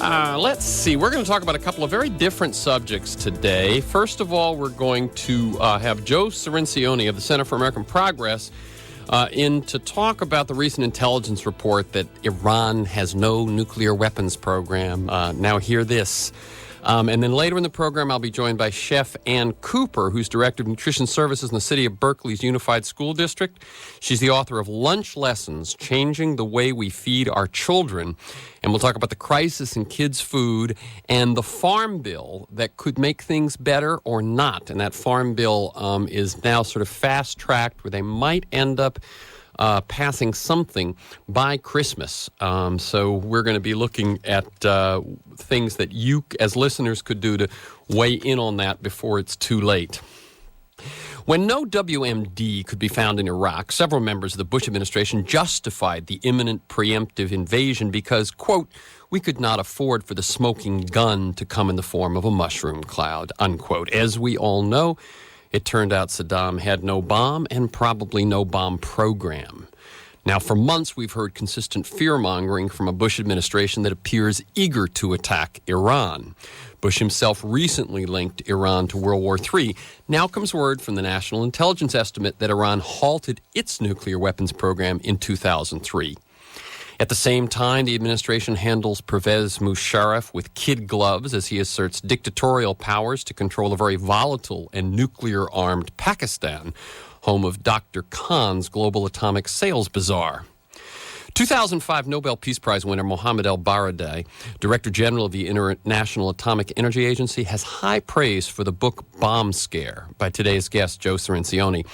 Let's see. We're going to talk about a couple of very different subjects today. First of all, we're going to have Joe Cirincione of the Center for American Progress in to talk about the recent intelligence report that Iran has no nuclear weapons program. Now hear this. And then later in the program, I'll be joined by Chef Ann Cooper, who's Director of Nutrition Services in the City of Berkeley's Unified School District. She's the author of Lunch Lessons, Changing the Way We Feed Our Children. And we'll talk about the crisis in kids' food and the farm bill that could make things better or not. And that farm bill is now sort of fast-tracked where they might end up passing something by Christmas. So we're going to be looking at things that you as listeners could do to weigh in on that before it's too late. When no WMD could be found in Iraq, several members of the Bush administration justified the imminent preemptive invasion because, quote, we could not afford for the smoking gun to come in the form of a mushroom cloud, unquote. As we all know, it turned out Saddam had no bomb and probably no bomb program. Now, for months, we've heard consistent fear-mongering from a Bush administration that appears eager to attack Iran. Bush himself recently linked Iran to World War III. Now comes word from the National Intelligence Estimate that Iran halted its nuclear weapons program in 2003. At the same time, the administration handles Pervez Musharraf with kid gloves as he asserts dictatorial powers to control a very volatile and nuclear-armed Pakistan, home of Dr. Khan's global atomic sales bazaar. 2005 Nobel Peace Prize winner Mohamed ElBaradei, Director General of the International Atomic Energy Agency, has high praise for the book Bomb Scare by today's guest, Joe Cirincione.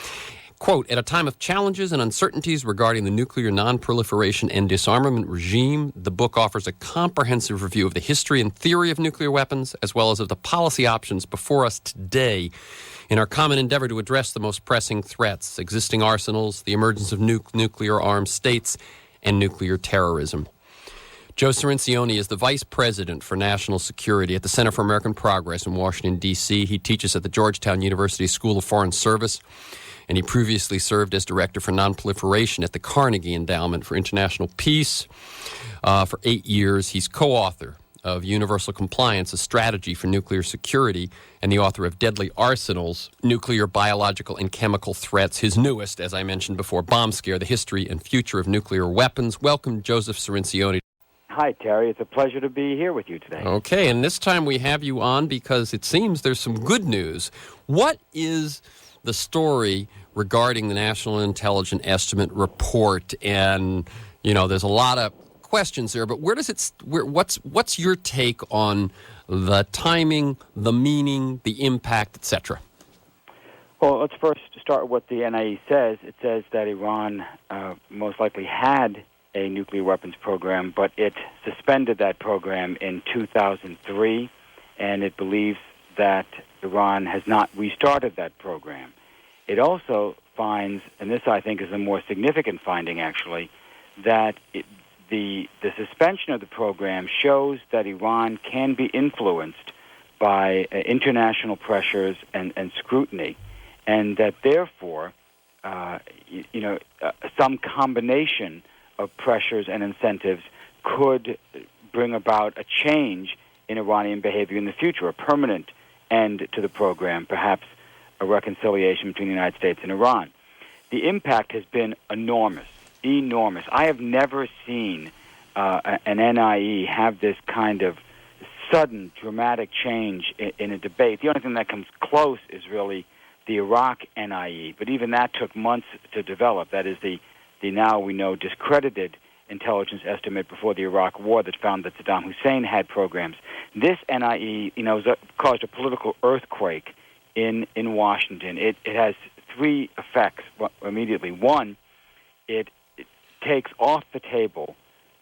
Quote, at a time of challenges and uncertainties regarding the nuclear non-proliferation and disarmament regime, the book offers a comprehensive review of the history and theory of nuclear weapons, as well as of the policy options before us today in our common endeavor to address the most pressing threats, existing arsenals, the emergence of nuclear-armed states, and nuclear terrorism. Joe Cirincione is the Vice President for National Security at the Center for American Progress in Washington, D.C. He teaches at the Georgetown University School of Foreign Service, and he previously served as Director for Non-Proliferation at the Carnegie Endowment for International Peace. For 8 years, he's co-author of Universal Compliance, a Strategy for Nuclear Security, and the author of Deadly Arsenals, Nuclear, Biological, and Chemical Threats, his newest, as I mentioned before, Bomb Scare, The History and Future of Nuclear Weapons. Welcome, Joseph Cirincione. Hi, Terry. It's a pleasure to be here with you today. Okay, and this time we have you on because it seems there's some good news. What is the story regarding the National Intelligence Estimate report? And, you know, there's a lot of questions there, but what's your take on the timing, the meaning, the impact, etc.? Well, let's first start with what the NIE says. It says that Iran most likely had a nuclear weapons program, but it suspended that program in 2003, and it believes that Iran has not restarted that program. It also finds, and this I think is a more significant finding actually, that the suspension of the program shows that Iran can be influenced by international pressures and scrutiny, and that therefore, some combination of pressures and incentives could bring about a change in Iranian behavior in the future, a permanent end to the program, perhaps a reconciliation between the United States and Iran. The impact has been enormous. I have never seen an NIE have this kind of sudden, dramatic change in a debate. The only thing that comes close is really the Iraq NIE, but even that took months to develop. That is the now we know discredited intelligence estimate before the Iraq War that found that Saddam Hussein had programs. This NIE, caused a political earthquake in Washington. It has three effects immediately. One, it takes off the table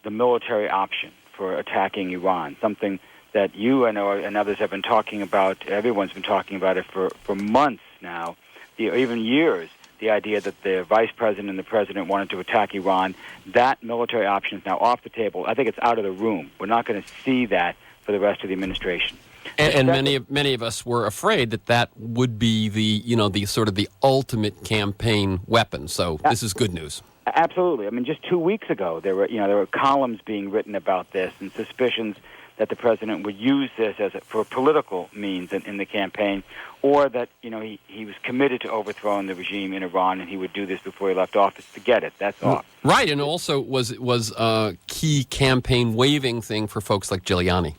the military option for attacking Iran, something that you and others have been talking about. Everyone's been talking about it for months now, even years. The idea that the vice president and the president wanted to attack Iran, that military option is now off the table. I think it's out of the room. We're not going to see that for the rest of the administration. And many of us were afraid that would be the sort of the ultimate campaign weapon. So this is good news. Absolutely. I mean, just 2 weeks ago, there were columns being written about this and suspicions that the president would use this for political means in the campaign, or that he was committed to overthrowing the regime in Iran, and he would do this before he left office to get it. That's all. Right, and also was a key campaign waving thing for folks like Giuliani.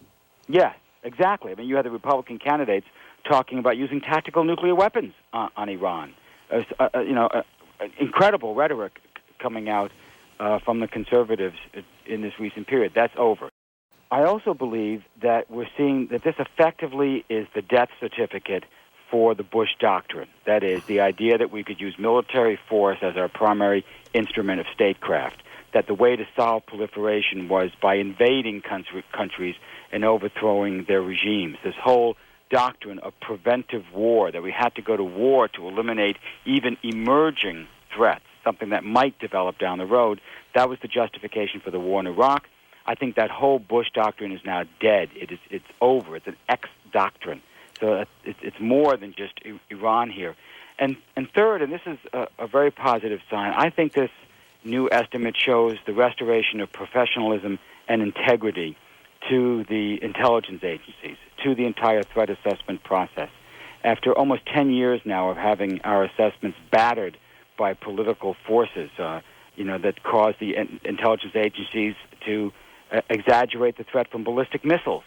Yes, exactly. I mean, you had the Republican candidates talking about using tactical nuclear weapons on Iran. Incredible rhetoric coming out from the conservatives in this recent period. That's over. I also believe that we're seeing that this effectively is the death certificate for the Bush doctrine. That is, the idea that we could use military force as our primary instrument of statecraft, that the way to solve proliferation was by invading countries and overthrowing their regimes. This whole doctrine of preventive war, that we had to go to war to eliminate even emerging threats, something that might develop down the road, that was the justification for the war in Iraq. I think that whole Bush doctrine is now dead. It's over. It's an ex-doctrine. So it's more than just Iran here. And third, and this is a very positive sign, I think this new estimate shows the restoration of professionalism and integrity to the intelligence agencies, to the entire threat assessment process. After almost 10 years now of having our assessments battered by political forces, that caused the intelligence agencies to exaggerate the threat from ballistic missiles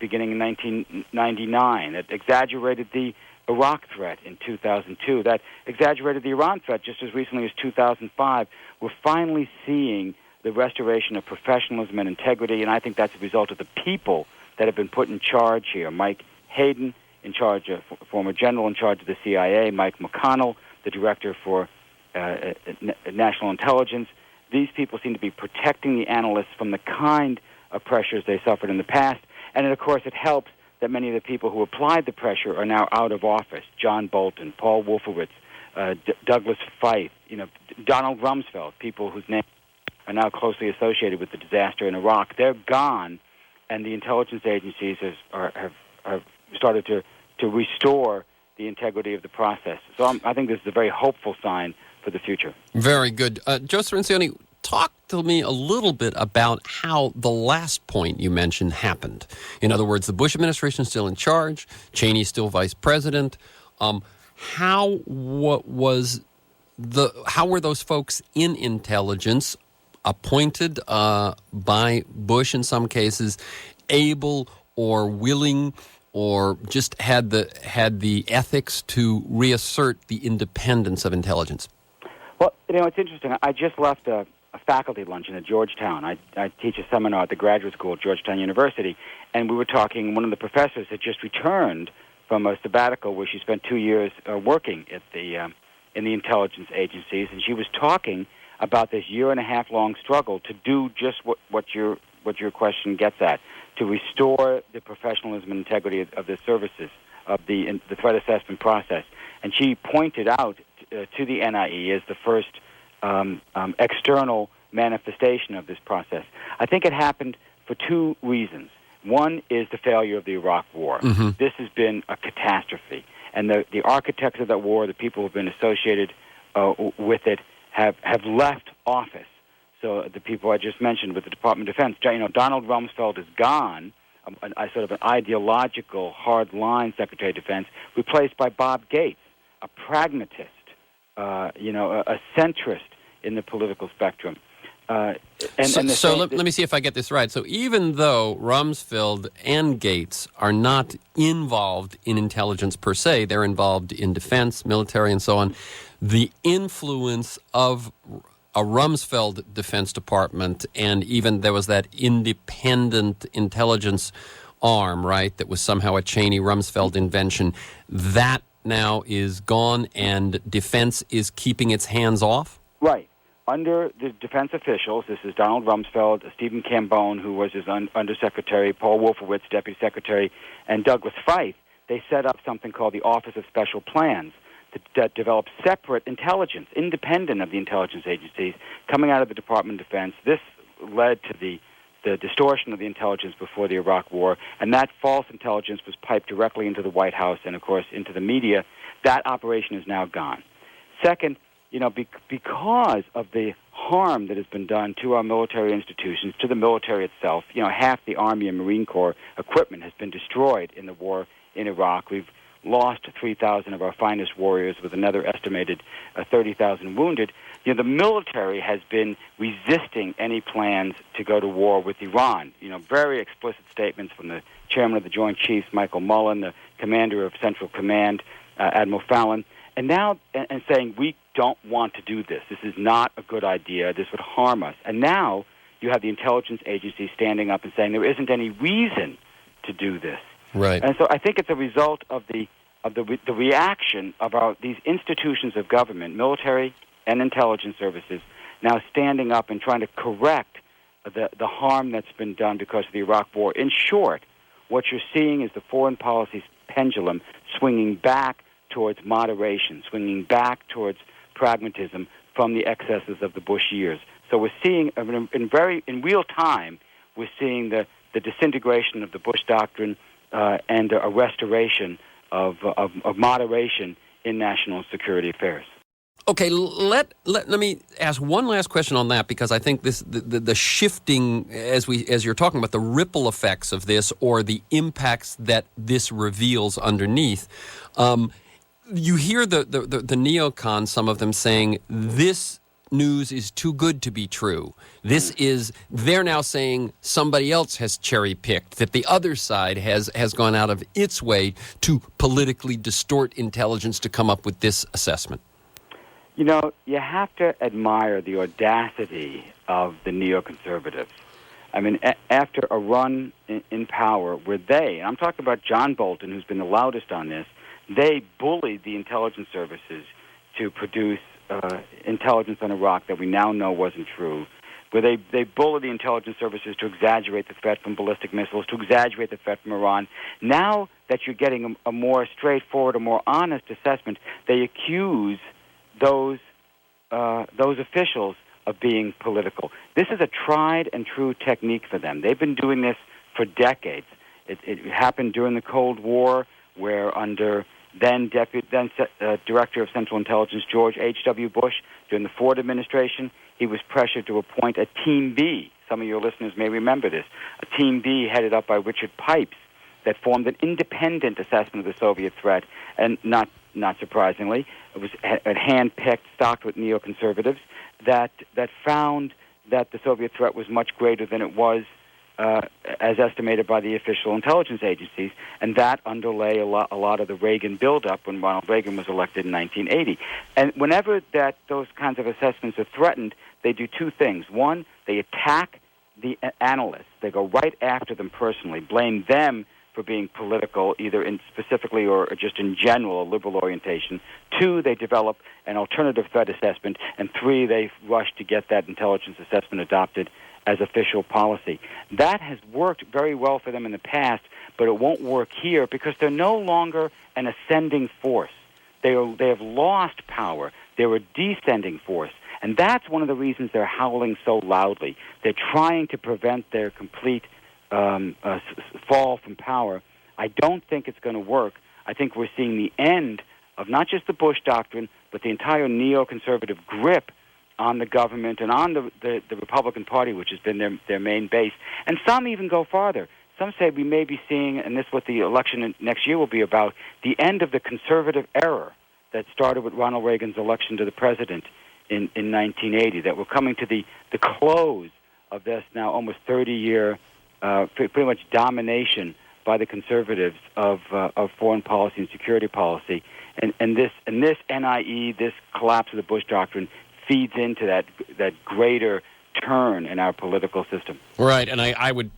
beginning in 1999. That exaggerated the Iraq threat in 2002. That exaggerated the Iran threat just as recently as 2005. We're finally seeing the restoration of professionalism and integrity, and I think that's a result of the people that have been put in charge here. Mike Hayden, in charge of, former general in charge of the CIA, Mike McConnell, the director for national intelligence. These people seem to be protecting the analysts from the kind of pressures they suffered in the past. And, of course, it helps that many of the people who applied the pressure are now out of office. John Bolton, Paul Wolfowitz, Douglas Feith, Donald Rumsfeld, people whose names are now closely associated with the disaster in Iraq. They're gone, and the intelligence agencies have started to restore the integrity of the process. So I think this is a very hopeful sign for the future. Very good. Joe Cirincione, talk to me a little bit about how the last point you mentioned happened. In other words, the Bush administration is still in charge, Cheney's still vice president. How were those folks in intelligence appointed by Bush in some cases, able or willing, or just had the ethics to reassert the independence of intelligence? Well, it's interesting. I just left a faculty luncheon at Georgetown. I teach a seminar at the graduate school at Georgetown University, and we were talking, one of the professors had just returned from a sabbatical where she spent 2 years working at in the intelligence agencies, and she was talking about this year-and-a-half-long struggle to do just what your question gets at, to restore the professionalism and integrity of the services, of the threat assessment process. And she pointed out to the NIE as the first external manifestation of this process. I think it happened for two reasons. One is the failure of the Iraq War. Mm-hmm. This has been a catastrophe. And the architects of that war, the people who have been associated with it, have left office. So the people I just mentioned with the Department of Defense, Donald Rumsfeld is gone, a sort of an ideological, hard-line Secretary of Defense, replaced by Bob Gates, a pragmatist, a centrist in the political spectrum. Let me see if I get this right. So even though Rumsfeld and Gates are not involved in intelligence per se, they're involved in defense, military, and so on, the influence of a Rumsfeld Defense Department, and even there was that independent intelligence arm, right, that was somehow a Cheney-Rumsfeld invention, that now is gone, and defense is keeping its hands off? Right. Under the defense officials, this is Donald Rumsfeld, Stephen Cambone, who was his undersecretary, Paul Wolfowitz, deputy secretary, and Douglas Feith, they set up something called the Office of Special Plans that developed separate intelligence, independent of the intelligence agencies, coming out of the Department of Defense. This led to the distortion of the intelligence before the Iraq War, and that false intelligence was piped directly into the White House and, of course, into the media. That operation is now gone. Second, because of the harm that has been done to our military institutions, to the military itself. Half the Army and Marine Corps equipment has been destroyed in the war in Iraq. We've lost 3,000 of our finest warriors, with another estimated 30,000 wounded. The military has been resisting any plans to go to war with Iran. Very explicit statements from the chairman of the Joint Chiefs, Michael Mullen, the commander of Central Command, Admiral Fallon, and now and saying, we don't want to do this. This is not a good idea. This would harm us. And now you have the intelligence agency standing up and saying there isn't any reason to do this. Right. And so I think it's a result of the reaction of these institutions of government, military and intelligence services, now standing up and trying to correct the harm that's been done because of the Iraq War. In short, what you're seeing is the foreign policy pendulum swinging back towards moderation, swinging back towards pragmatism from the excesses of the Bush years. So we're seeing, in real time, we're seeing the disintegration of the Bush doctrine and a restoration of moderation in national security affairs. Okay, let me ask one last question on that, because I think the shifting, as you're talking about the ripple effects of this or the impacts that this reveals underneath, you hear the neocons, some of them saying this news is too good to be true. They're now saying somebody else has cherry-picked, that the other side has gone out of its way to politically distort intelligence to come up with this assessment. You have to admire the audacity of the neoconservatives. I mean, after a run in power where and I'm talking about John Bolton, who's been the loudest on this, they bullied the intelligence services to produce intelligence on Iraq that we now know wasn't true, where they bullied the intelligence services to exaggerate the threat from ballistic missiles, to exaggerate the threat from Iran. Now that you're getting a more straightforward, a more honest assessment, they accuse those officials of being political. This is a tried and true technique for them. They've been doing this for decades. It happened during the Cold War, where under then Director of Central Intelligence George H.W. Bush, during the Ford administration, he was pressured to appoint a Team B. Some of your listeners may remember this. A Team B headed up by Richard Pipes that formed an independent assessment of the Soviet threat, and not surprisingly, it was hand-picked, stocked with neoconservatives that found that the Soviet threat was much greater than it was as estimated by the official intelligence agencies, and that underlay a lot of the Reagan buildup when Ronald Reagan was elected in 1980. And whenever those kinds of assessments are threatened, they do two things. One, they attack the analysts. They go right after them personally, blame them for being political, either specifically or just in general, a liberal orientation. Two, they develop an alternative threat assessment. And three, they rush to get that intelligence assessment adopted as official policy. That has worked very well for them in the past, but it won't work here because they're no longer an ascending force. They have lost power. They're a descending force. And that's one of the reasons they're howling so loudly. They're trying to prevent their complete fall from power. I don't think it's going to work. I think we're seeing the end of not just the Bush doctrine, but the entire neoconservative grip on the government and on the Republican Party, which has been their main base. And some even go farther. Some say we may be seeing, and this is what the election next year will be about, the end of the conservative era that started with Ronald Reagan's election to the president in 1980, that we're coming to the close of this now almost 30-year pretty much domination by the conservatives of foreign policy and security policy. And this NIE, this collapse of the Bush doctrine, feeds into that greater turn in our political system. Right, and I would,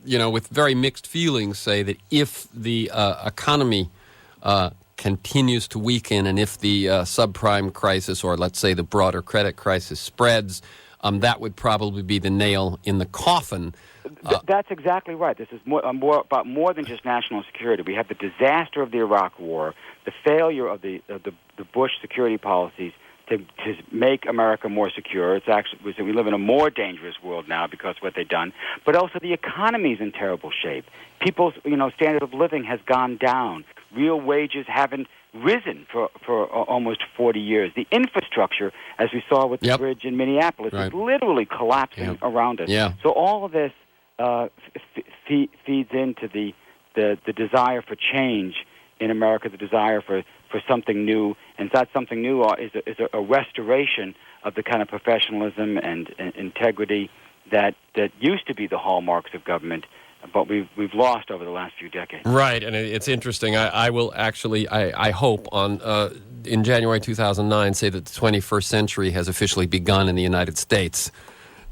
with very mixed feelings, say that if the economy continues to weaken and if the subprime crisis, or let's say the broader credit crisis, spreads, that would probably be the nail in the coffin. That's exactly right. This is about more than just national security. We have the disaster of the Iraq War, the failure of the Bush security policies to make America more secure. It's actually, we live in a more dangerous world now because of what they've done. But also the economy's in terrible shape. People's standard of living has gone down. Real wages haven't risen for almost 40 years. The infrastructure, as we saw with the bridge in Minneapolis, is literally collapsing around us. Yeah. So all of this feeds into the desire for change in America, the desire for something new, and that something new is a restoration of the kind of professionalism and integrity that used to be the hallmarks of government, but we've lost over the last few decades. Right, and it's interesting. I will actually, I hope, in January 2009, say that the 21st century has officially begun in the United States.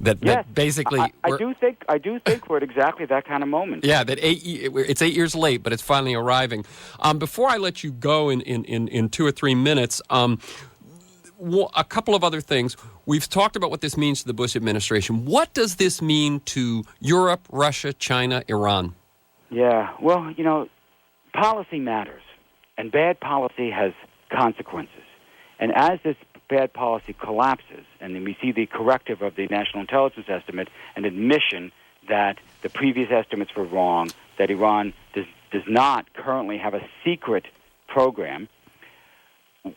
That basically, I do think we're at exactly that kind of moment. Yeah, that it's 8 years late, but it's finally arriving. Before I let you go in 2 or 3 minutes, a couple of other things. We've talked about what this means to the Bush administration. What does this mean to Europe, Russia, China, Iran? Yeah, well, policy matters, and bad policy has consequences. And as this bad policy collapses, and then we see the corrective of the National Intelligence Estimate, an admission that the previous estimates were wrong, that Iran does not currently have a secret program,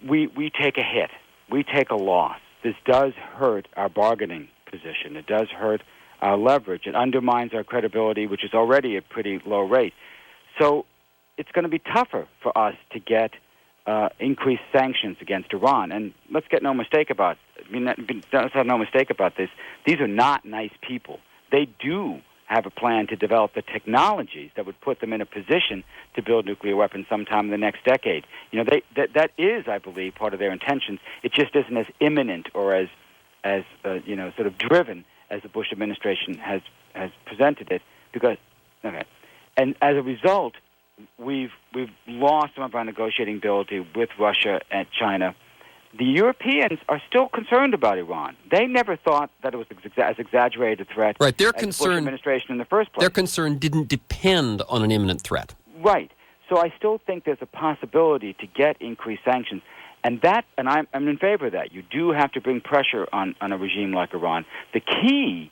we take a hit. We take a loss. This does hurt our bargaining position. It does hurt our leverage. It undermines our credibility, which is already at pretty low rate. So it's going to be tougher for us to get increased sanctions against Iran. And let's get no mistake about let's have no mistake about this. These are not nice people. They do have a plan to develop the technologies that would put them in a position to build nuclear weapons sometime in the next decade. That is, I believe, part of their intentions. It just isn't as imminent or as sort of driven as the Bush administration has presented it. And as a result, we've lost some of our negotiating ability with Russia and China. The Europeans are still concerned about Iran. They never thought that it was as exaggerated a threat as the Bush administration in the first place. Their concern didn't depend on an imminent threat. Right. So I still think there's a possibility to get increased sanctions. And I'm in favor of that. You do have to bring pressure on a regime like Iran. The key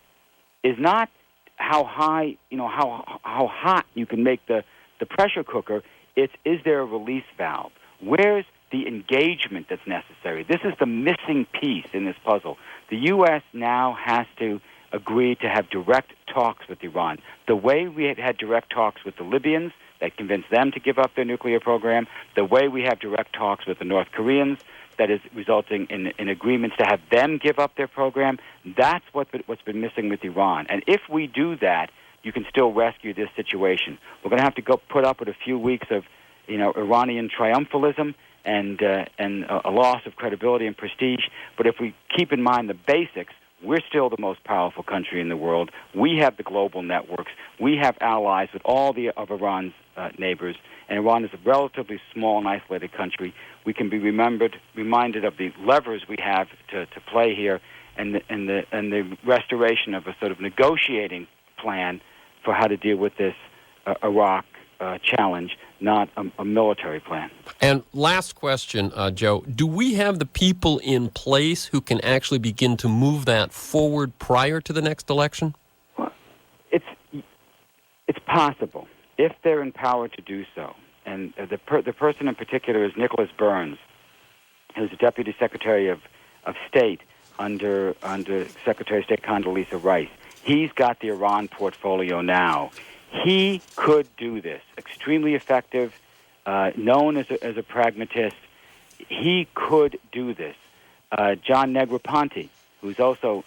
is not how high, how hot you can make the pressure cooker. Is there a release valve? Where's the engagement that's necessary? This is the missing piece in this puzzle. The U.S. now has to agree to have direct talks with Iran. The way we had direct talks with the Libyans, that convinced them to give up their nuclear program, the way we have direct talks with the North Koreans, that is resulting in agreements to have them give up their program, that's what's been missing with Iran. And if we do that, you can still rescue this situation. We're going to have to go put up with a few weeks of Iranian triumphalism and a loss of credibility and prestige. But if we keep in mind the basics, we're still the most powerful country in the world. We have the global networks. We have allies with all of Iran's neighbors. And Iran is a relatively small and isolated country. We can be reminded of the levers we have to play here, and the restoration of a sort of negotiating plan for how to deal with this Iraq challenge, not a military plan. And last question, Joe, do we have the people in place who can actually begin to move that forward prior to the next election? Well, it's possible if they're empowered to do so. And the person in particular is Nicholas Burns, who's the Deputy Secretary of State under Secretary of State Condoleezza Rice. He's got the Iran portfolio now. He could do this. Extremely effective, known as a pragmatist. He could do this. John Negroponte, who's also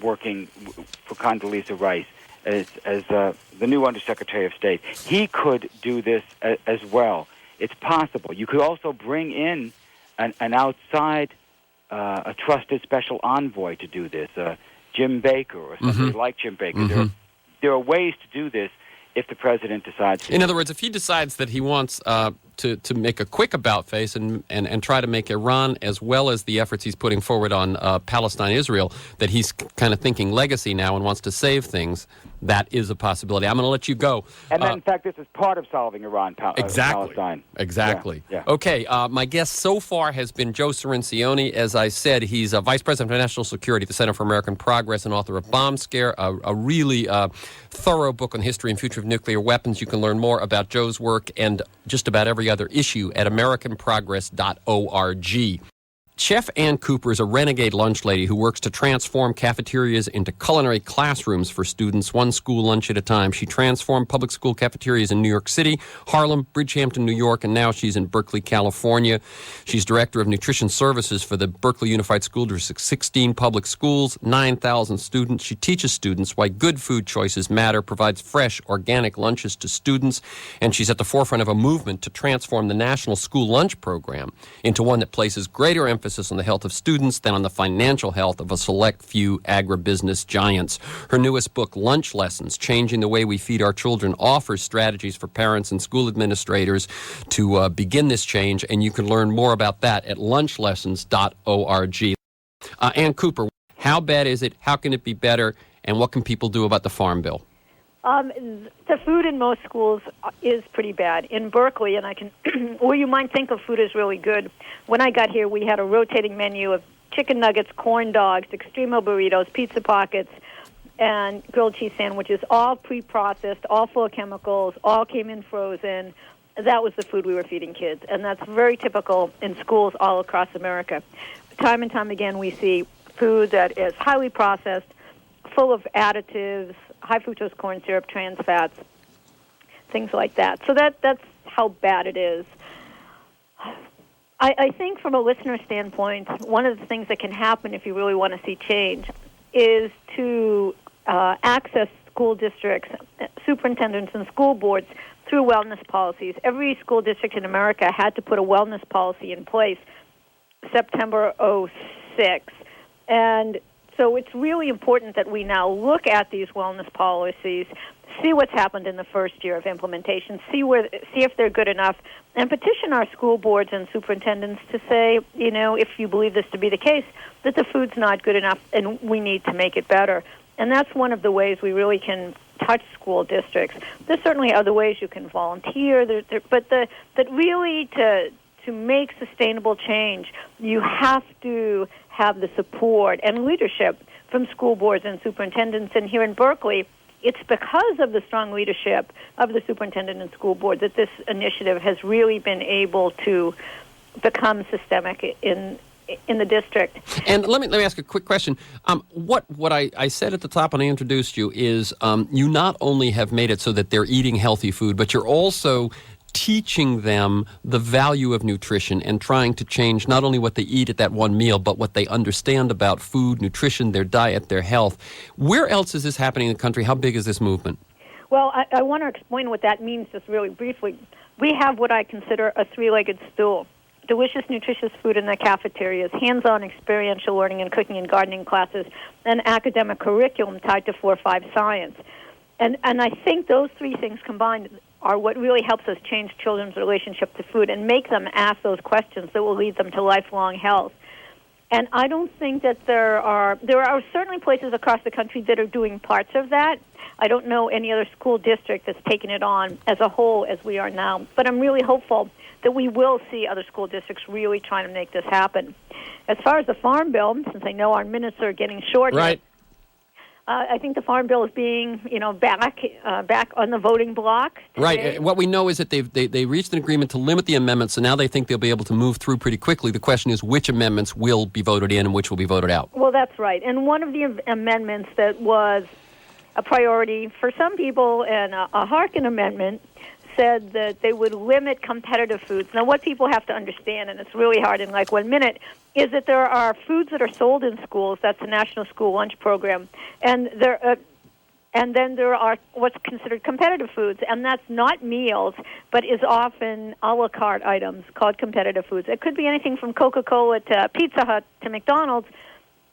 working for Condoleezza Rice as the new Undersecretary of State, he could do this as well. It's possible. You could also bring in an outside, a trusted special envoy to do this, Jim Baker or somebody like Jim Baker. Mm-hmm. There are ways to do this if the president decides to. In other words, if he decides that he wants to make a quick about-face and try to make Iran, as well as the efforts he's putting forward on Palestine-Israel, that he's kind of thinking legacy now and wants to save things, that is a possibility. I'm going to let you go. And then, in fact, this is part of solving Palestine. Exactly. Yeah. Okay, my guest so far has been Joe Cirincione. As I said, he's Vice President for National Security at the Center for American Progress and author of Bomb Scare, a really thorough book on the history and future of nuclear weapons. You can learn more about Joe's work and just about every every other issue at americanprogress.org. Chef Ann Cooper is a renegade lunch lady who works to transform cafeterias into culinary classrooms for students, one school lunch at a time. She transformed public school cafeterias in New York City, Harlem, Bridgehampton, New York, and now she's in Berkeley, California. She's director of nutrition services for the Berkeley Unified School District, 16 public schools, 9,000 students. She teaches students why good food choices matter, provides fresh, organic lunches to students, and she's at the forefront of a movement to transform the National School Lunch Program into one that places greater emphasis on the health of students than on the financial health of a select few agribusiness giants. Her newest book, Lunch Lessons, Changing the Way We Feed Our Children, offers strategies for parents and school administrators to begin this change, and you can learn more about that at lunchlessons.org. Ann Cooper, how bad is it? How can it be better? And what can people do about the Farm Bill? The food in most schools is pretty bad. In Berkeley, and I can, where you might think of food as really good, when I got here, we had a rotating menu of chicken nuggets, corn dogs, extremo burritos, pizza pockets, and grilled cheese sandwiches, all pre-processed, all full of chemicals, all came in frozen. That was the food we were feeding kids, and that's very typical in schools all across America. Time and time again, we see food that is highly processed, full of additives, high fructose corn syrup, trans fats, things like that. So that's how bad it is. I think from a listener standpoint, one of the things that can happen if you really want to see change is to access school districts, superintendents, and school boards through wellness policies. Every school district in America had to put a wellness policy in place September 2006. And so it's really important that we now look at these wellness policies, see what's happened in the first year of implementation, see if they're good enough, and petition our school boards and superintendents to say, if you believe this to be the case, that the food's not good enough and we need to make it better. And that's one of the ways we really can touch school districts. There's certainly other ways you can volunteer, but really to make sustainable change, you have to have the support and leadership from school boards and superintendents. And here in Berkeley, it's because of the strong leadership of the superintendent and school board that this initiative has really been able to become systemic in the district. And let me ask a quick question. What I said at the top when I introduced you is you not only have made it so that they're eating healthy food, but you're also teaching them the value of nutrition and trying to change not only what they eat at that one meal, but what they understand about food, nutrition, their diet, their health. Where else is this happening in the country? How big is this movement? Well, I want to explain what that means just really briefly. We have what I consider a three-legged stool. Delicious, nutritious food in the cafeterias, hands-on experiential learning and cooking and gardening classes, and academic curriculum tied to 4-5 science. And I think those three things combined are what really helps us change children's relationship to food and make them ask those questions that will lead them to lifelong health. And I don't think that there are certainly places across the country that are doing parts of that. I don't know any other school district that's taken it on as a whole as we are now. But I'm really hopeful that we will see other school districts really trying to make this happen. As far as the Farm Bill, since I know our minutes are getting short, right. I think the Farm Bill is being, back on the voting block today. Right. What we know is that they reached an agreement to limit the amendments, and now they think they'll be able to move through pretty quickly. The question is which amendments will be voted in and which will be voted out. Well, that's right. And one of the amendments that was a priority for some people and a Harkin amendment said that they would limit competitive foods. Now, what people have to understand, and it's really hard in like 1 minute, is that there are foods that are sold in schools. That's the National School Lunch Program. And then there are what's considered competitive foods, and that's not meals, but is often a la carte items called competitive foods. It could be anything from Coca-Cola to Pizza Hut to McDonald's.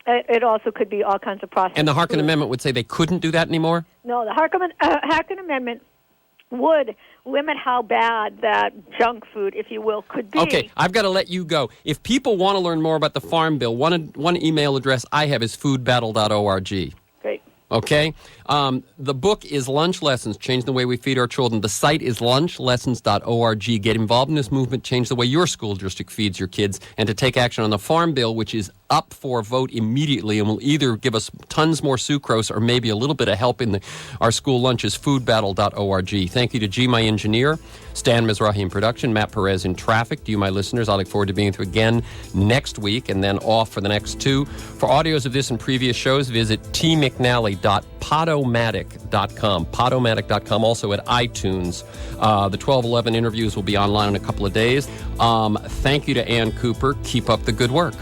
It also could be all kinds of processed And the Harkin foods. Amendment would say they couldn't do that anymore? No, the Harkin Amendment would limit how bad that junk food, if you will, could be. Okay, I've got to let you go. If people want to learn more about the Farm Bill, one email address I have is foodbattle.org. Great. Okay? The book is Lunch Lessons, Change the Way We Feed Our Children. The site is lunchlessons.org. Get involved in this movement, change the way your school district feeds your kids, and to take action on the Farm Bill, which is up for a vote immediately and will either give us tons more sucrose or maybe a little bit of help in our school lunches, foodbattle.org. Thank you to G, my engineer, Stan Mizrahi in production, Matt Perez in traffic. To you, my listeners, I look forward to being with you again next week and then off for the next 2. For audios of this and previous shows, visit tmcnally.podomatic.com. Podomatic.com, also at iTunes. The 1211 interviews will be online in a couple of days. Thank you to Ann Cooper. Keep up the good work.